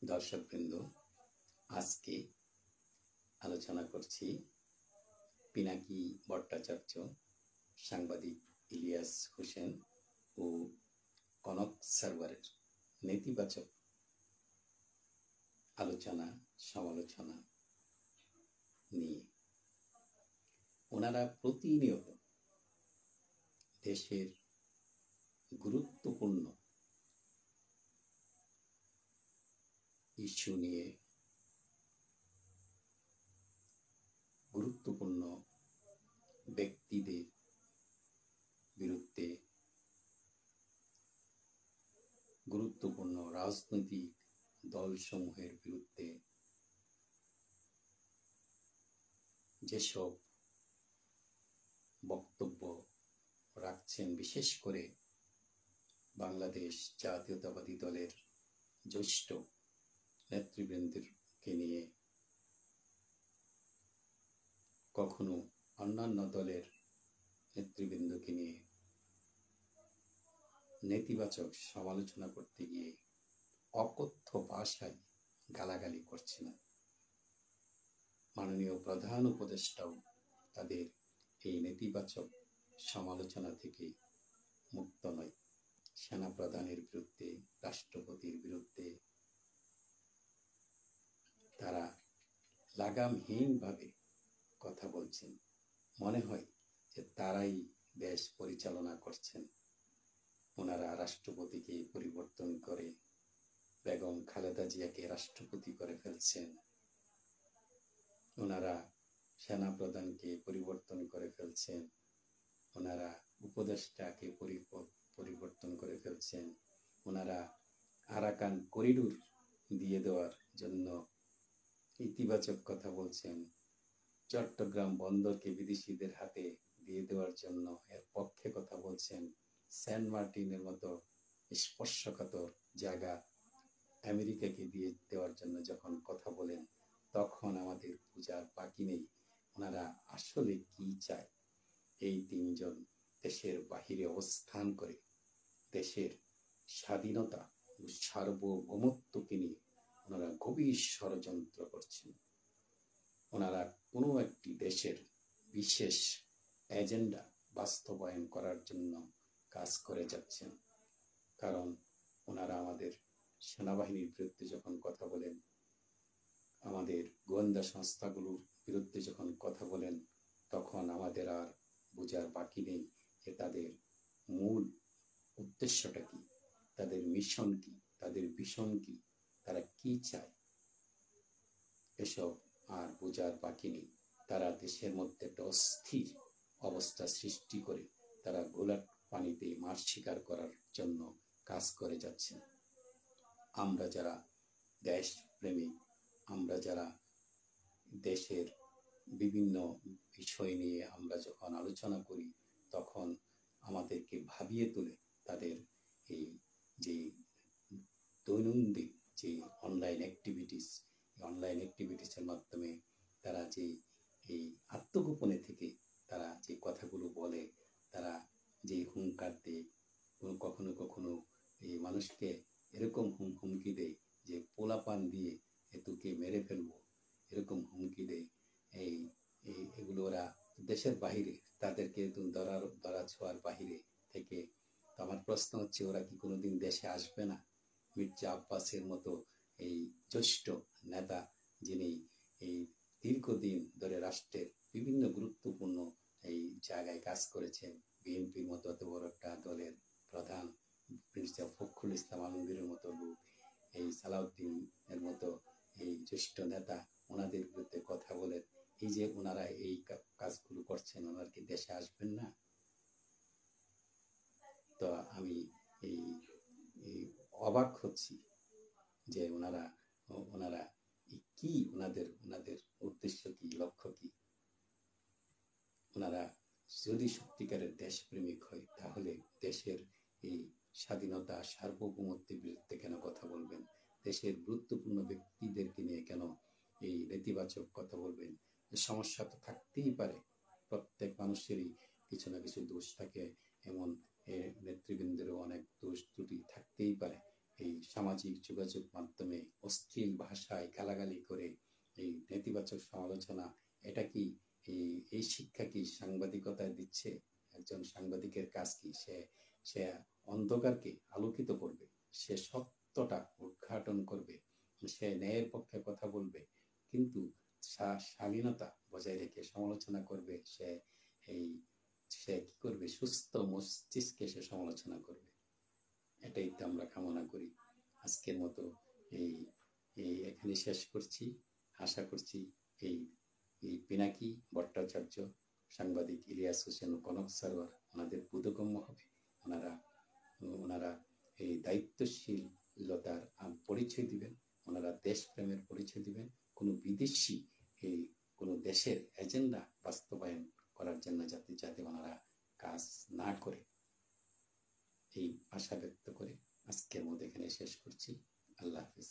দর্শকবৃন্দ, আজকে আলোচনা করছি পিনাকি ভট্টাচার্য, সাংবাদিক ইলিয়াস হোসেন ও কনক সার্ভারের নেতিবাচক আলোচনা সমালোচনা নিয়ে। ওনারা প্রতিনিয়ত দেশের গুরুত্বপূর্ণ ইস্যু নিয়ে, গুরুত্বপূর্ণ ব্যক্তিদের বিরুদ্ধে, গুরুত্বপূর্ণ রাজনৈতিক দলসমূহের বিরুদ্ধে যেসব বক্তব্য রাখছেন, বিশেষ করে বাংলাদেশ জাতীয়তাবাদী দলের জ্যেষ্ঠ নেতৃবৃন্দকে নিয়ে, কখনো অন্যান্য দলের নেতৃবৃন্দকে নিয়ে নেতিবাচক সমালোচনা করতে গিয়ে অকথ্য ভাষায় গালাগালি করছেন। মাননীয় প্রধান উপদেষ্টাও তাদের এই নেতিবাচক সমালোচনা থেকে মুক্ত নয়। সেনাপ্রধানের বিরুদ্ধে, রাষ্ট্রপতির বিরুদ্ধে তারা লাগামহীনভাবে কথা বলছেন। মনে হয় যে তারাই দেশ পরিচালনা করছেন। ওনারা রাষ্ট্রপতিকে পরিবর্তন করে বেগম খালেদা জিয়াকে রাষ্ট্রপতি করে ফেলছেন। ওনারা সেনাপ্রধানকে পরিবর্তন করে ফেলছেন। ওনারা উপদেষ্টাকে পরিবর্তন করে ফেলছেন। ওনারা আরাকান করিডোর দিয়ে দেওয়ার জন্য ইতিবাচক কথা বলছেন। চট্টগ্রাম বন্দরকে বিদেশিদের হাতে দিয়ে দেওয়ার জন্য এর পক্ষে কথা বলছেন। সেন্ট মার্টিনের মতো স্পর্শকাতর জায়গা আমেরিকাকে দিয়ে দেওয়ার জন্য যখন কথা বলেন, তখন আমাদের পূজার বাকি নেই ওনারা আসলে কি চায়। এই তিনজন দেশের বাহিরে অবস্থান করে দেশের স্বাধীনতা ও সার্বভৌমত্বকে নিয়ে ওনারা গভীর ষড়যন্ত্র করছেন। ওনারা কোনো একটি দেশের বিশেষ এজেন্ডা বাস্তবায়ন করার জন্য কাজ করে যাচ্ছেন। কারণ ওনারা আমাদের সেনাবাহিনীর বিরুদ্ধে যখন কথা বলেন, আমাদের গোয়েন্দা সংস্থাগুলোর বিরুদ্ধে যখন কথা বলেন, তখন আমাদের আর বোঝার বাকি নেই যে তাদের মূল উদ্দেশ্যটা কি, তাদের মিশন কি, তাদের ভিশন কি, তারা কি চায়। এসব আর বোঝার বাকি নেই। তারা দেশের মধ্যে একটা অস্থির অবস্থা সৃষ্টি করে তারা গোলাপ পানিতে মাছ শিকার করার জন্য কাজ করে যাচ্ছেন। আমরা যারা দেশপ্রেমিক, আমরা যারা দেশের বিভিন্ন বিষয় নিয়ে আমরা যখন আলোচনা করি, তখন আমাদেরকে ভাবিয়ে তোলে তাদের এই যে দৈনন্দিন যে অনলাইন অ্যাক্টিভিটিসের মাধ্যমে তারা যে এই আত্মগোপনে থেকে তারা যে কথাগুলো বলে, তারা যে হুঙ্কার দেয়, কখনো কখনো এই মানুষকে এরকম হুমকি দেয় যে পোলাপান দিয়ে তোকে মেরে ফেলবো, এরকম হুমকি দেয়। এগুলো ওরা দেশের বাহিরে, তাদেরকে ধরা ছোঁয়ার বাহিরে থেকে। তো আমার প্রশ্ন হচ্ছে, ওরা কি কোনোদিন দেশে আসবে না? মির্জা আব্বাসের মতো এই জ্যেষ্ঠ নেতা, যিনি এই দীর্ঘদিন ধরে রাষ্ট্রের বিভিন্ন গুরুত্বপূর্ণ এই জায়গায় কাজ করেছেন, বিএনপির মতো এত বড় একটা দলের প্রধান, মির্জা ফখরুল ইসলাম আলমগীরের মতো লোক, এই সালাউদ্দিনের মতো এই জ্যেষ্ঠ নেতা, ওনাদের বিরুদ্ধে কথা বলেন। এই যে ওনারা এই কাজগুলো করছেন, ওনারা কি দেশে আসবেন না? তো আমি এই অবাক হচ্ছি যে ওনারা কি, ওনাদের উদ্দেশ্য কি, লক্ষ্য কি। ওনারা যদি সত্যিকারের দেশপ্রেমিক হয়, তাহলে দেশের এই স্বাধীনতা সার্বভৌমত্বের বিরুদ্ধে কেন কথা বলবেন? দেশের গুরুত্বপূর্ণ ব্যক্তিদেরকে নিয়ে কেন এই নেতিবাচক কথা বলবেন? সমস্যা তো থাকতেই পারে, প্রত্যেক মানুষেরই কিছু না কিছু দোষ থাকে, এমন নেতৃবৃন্দেরও অনেক দোষ ত্রুটি থাকতেই পারে। এই সামাজিক যোগাযোগ মাধ্যমে অশ্লীল ভাষায় গালাগালি করে এই নেতিবাচক সমালোচনা, এটা কি এই শিক্ষা কি সাংবাদিকতায় দিচ্ছে? একজন সাংবাদিকের কাজ কি? সে অন্ধকারকে আলোকিত করবে, সে সত্যটা উদ্ঘাটন করবে, সে ন্যায়ের পক্ষে কথা বলবে, কিন্তু শালীনতা বজায় রেখে সমালোচনা করবে। এই সে কি করবে? সুস্থ মস্তিষ্কে সে সমালোচনা করবে। এটাই তো আমরা কামনা করি। আজকের মতো এই এখানে শেষ করছি। আশা করছি এই পিনাকি ভট্টাচার্য, সাংবাদিক ইলিয়াস হোসেন কনক সারোয়ার, ওনাদের বোধগম্য হবে। ওনারা এই দায়িত্বশীলতার পরিচয় দিবেন, ওনারা দেশপ্রেমের পরিচয় দিবেন। কোনো বিদেশি কোনো দেশের এজেন্ডা বাস্তবায়ন করার জন্য যাতে ওনারা কাজ না করে, এই আশা ব্যক্ত করে আজকের মতো এখানে শেষ করছি। আল্লাহ হাফিজ।